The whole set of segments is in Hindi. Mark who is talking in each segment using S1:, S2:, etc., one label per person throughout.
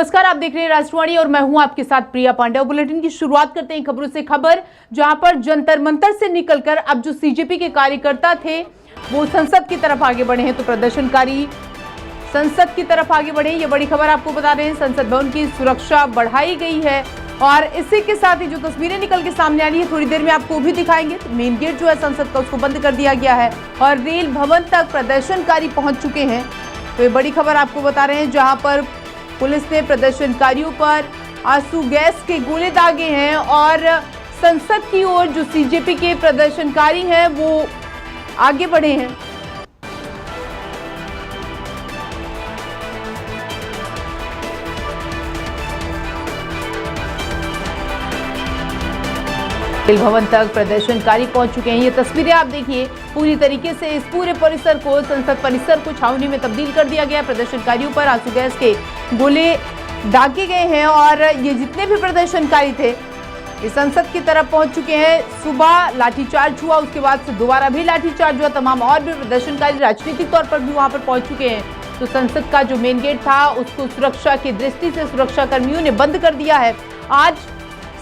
S1: नमस्कार, आप देख रहे हैं राष्ट्रवाणी और मैं हूं आपके साथ प्रिया पांडे। बुलेटिन की शुरुआत करते हैं खबरों से। खबर जहां पर जंतर मंतर से निकलकर अब जो सीजेपी के कार्यकर्ता थे वो संसद की तरफ आगे बढ़े हैं, तो प्रदर्शनकारी संसद की तरफ आगे बढ़े। ये बड़ी खबर आपको बता रहे हैं, संसद भवन की सुरक्षा बढ़ाई गई है और इसी के साथ ही जो तस्वीरें निकल के सामने आ रही है थोड़ी देर में आपको भी दिखाएंगे। तो मेन गेट जो है संसद का उसको बंद कर दिया गया है और रेल भवन तक प्रदर्शनकारी पहुंच चुके हैं। तो ये बड़ी खबर आपको बता रहे हैं, जहां पर पुलिस ने प्रदर्शनकारियों पर आंसू गैस के गोले दागे हैं और संसद की ओर जो सीजेपी के प्रदर्शनकारी हैं वो आगे बढ़े हैं। रेल भवन तक प्रदर्शनकारी पहुंच चुके हैं। ये तस्वीरें आप देखिए, पूरी तरीके से इस पूरे परिसर को, संसद परिसर को छावनी में तब्दील कर दिया गया। प्रदर्शनकारियों पर आंसू गैस के गोले दागे गए हैं और ये जितने भी प्रदर्शनकारी थे ये संसद की तरफ पहुंच चुके हैं। सुबह लाठीचार्ज हुआ, उसके बाद से दोबारा भी लाठीचार्ज हुआ। तमाम और भी प्रदर्शनकारी राजनीतिक तौर पर भी वहां पर पहुंच चुके हैं। तो संसद का जो मेन गेट था उसको सुरक्षा की दृष्टि से सुरक्षा कर्मियों ने बंद कर दिया है। आज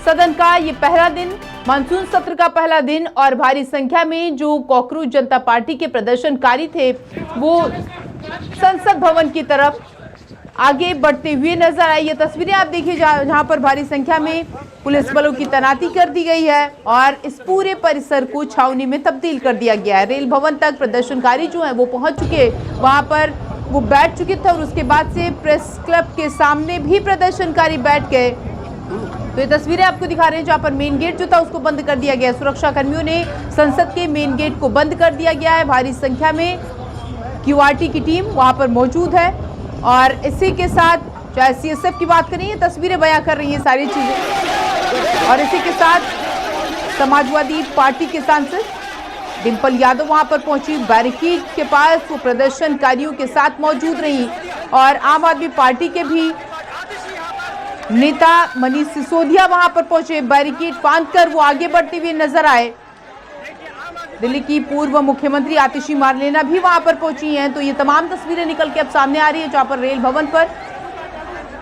S1: सदन का ये पहला दिन, मानसून सत्र का पहला दिन, और भारी संख्या में जो कॉकरोच जनता पार्टी के प्रदर्शनकारी थे वो संसद भवन की तरफ आगे बढ़ते हुए नजर आई। ये तस्वीरें आप देखिए जहां पर भारी संख्या में पुलिस बलों की तैनाती कर दी गई है और इस पूरे परिसर को छावनी में तब्दील कर दिया गया है। रेल भवन तक प्रदर्शनकारी जो है वो पहुंच चुके, वहां पर वो बैठ चुके थे और उसके बाद से प्रेस क्लब के सामने भी प्रदर्शनकारी बैठ गए। तो ये तस्वीरें आपको दिखा रहे हैं जहां पर मेन गेट जो था उसको बंद कर दिया गया। सुरक्षा कर्मियों ने संसद के मेन गेट को बंद कर दिया गया है। भारी संख्या में क्यूआरटी की टीम वहां पर मौजूद है और इसी के साथ चाहे सीएसएफ की बात करें, ये तस्वीरें बयां कर रही हैं सारी चीजें। और इसी के साथ समाजवादी पार्टी के सांसद डिंपल यादव वहां पर पहुंची, बैरिकेड के पास वो प्रदर्शनकारियों के साथ मौजूद रही और आम आदमी पार्टी के भी नेता मनीष सिसोदिया वहां पर पहुंचे। बैरिकेड फांदकर वो आगे बढ़ते हुए नजर आए। दिल्ली की पूर्व मुख्यमंत्री आतिशी मार्लेना भी वहां पर पहुंची हैं। तो ये तमाम तस्वीरें निकल के अब सामने आ रही है, जहां पर रेल भवन पर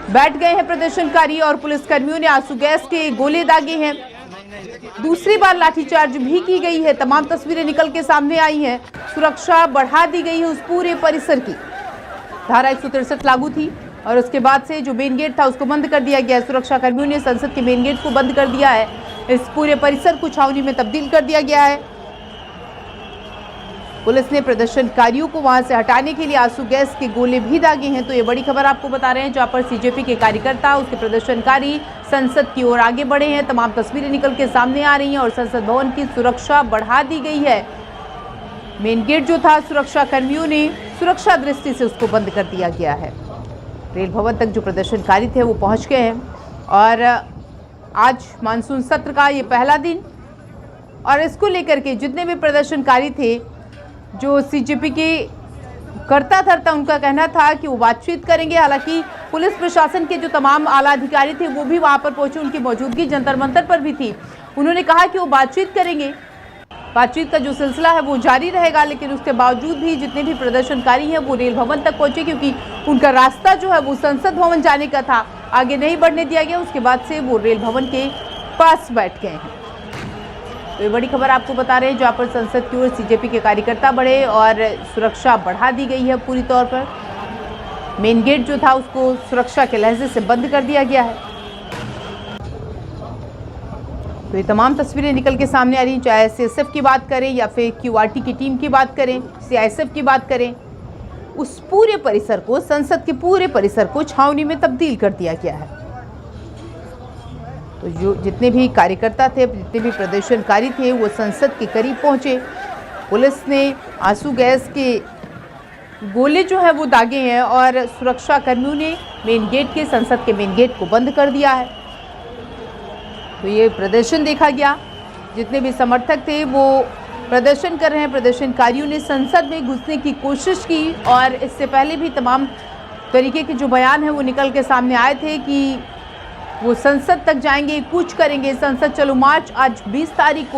S1: बैठ गए हैं प्रदर्शनकारी और पुलिस कर्मियों ने आंसू गैस के गोले दागे हैं। दूसरी बार लाठीचार्ज भी की गई है। तमाम तस्वीरें निकल के सामने आई हैं। सुरक्षा बढ़ा दी गई है उस पूरे परिसर की। धारा 163 लागू थी और उसके बाद से जो मेन गेट था उसको बंद कर दिया गया। सुरक्षा कर्मियों ने संसद के मेन गेट को बंद कर दिया है। इस पूरे परिसर को छावनी में तब्दील कर दिया गया है। पुलिस ने प्रदर्शनकारियों को वहां से हटाने के लिए आंसू गैस के गोले भी दागे हैं। तो ये बड़ी खबर आपको बता रहे हैं, जहां पर सीजेपी के कार्यकर्ता, उसके प्रदर्शनकारी संसद की ओर आगे बढ़े हैं। तमाम तस्वीरें निकल के सामने आ रही हैं और संसद भवन की सुरक्षा बढ़ा दी गई है। मेन गेट जो था सुरक्षा कर्मियों ने सुरक्षा दृष्टि से उसको बंद कर दिया गया है। रेल भवन तक जो प्रदर्शनकारी थे वो पहुंच गए हैं और आज मानसून सत्र का ये पहला दिन और इसको लेकर के जितने भी प्रदर्शनकारी थे, जो सीजेपी के करता धरता, उनका कहना था कि वो बातचीत करेंगे। हालांकि पुलिस प्रशासन के जो तमाम आला अधिकारी थे वो भी वहां पर पहुंचे, उनकी मौजूदगी जंतर मंतर पर भी थी। उन्होंने कहा कि वो बातचीत करेंगे, बातचीत का जो सिलसिला है वो जारी रहेगा। लेकिन उसके बावजूद भी जितने भी प्रदर्शनकारी हैं वो रेल भवन तक पहुंचे, क्योंकि उनका रास्ता जो है वो संसद भवन जाने का था, आगे नहीं बढ़ने दिया गया। उसके बाद से वो रेल भवन के पास बैठ गए हैं। तो ये बड़ी खबर आपको बता रहे हैं, जहाँ पर संसद की ओर सीजेपी के कार्यकर्ता बढ़े और सुरक्षा बढ़ा दी गई है पूरी तौर पर। मेन गेट जो था उसको सुरक्षा के लहजे से बंद कर दिया गया है। तो ये तमाम तस्वीरें निकल के सामने आ रही हैं, चाहे सीएसएफ की बात करें या फिर क्यूआरटी की टीम की बात करें, सीआईएसएफ की बात करें, उस पूरे परिसर को, संसद के पूरे परिसर को छावनी में तब्दील कर दिया गया है। तो जो जितने भी कार्यकर्ता थे, जितने भी प्रदर्शनकारी थे वो संसद के करीब पहुंचे। पुलिस ने आंसू गैस के गोले जो है वो दागे हैं और सुरक्षा कर्मियों ने मेन गेट के, संसद के मेन गेट को बंद कर दिया है। तो ये प्रदर्शन देखा गया, जितने भी समर्थक थे वो प्रदर्शन कर रहे हैं। प्रदर्शनकारियों ने संसद में घुसने की कोशिश की और इससे पहले भी तमाम तरीके के जो बयान हैं वो निकल के सामने आए थे कि वो संसद तक जाएंगे, कूच करेंगे, संसद चलो मार्च। आज 20 तारीख को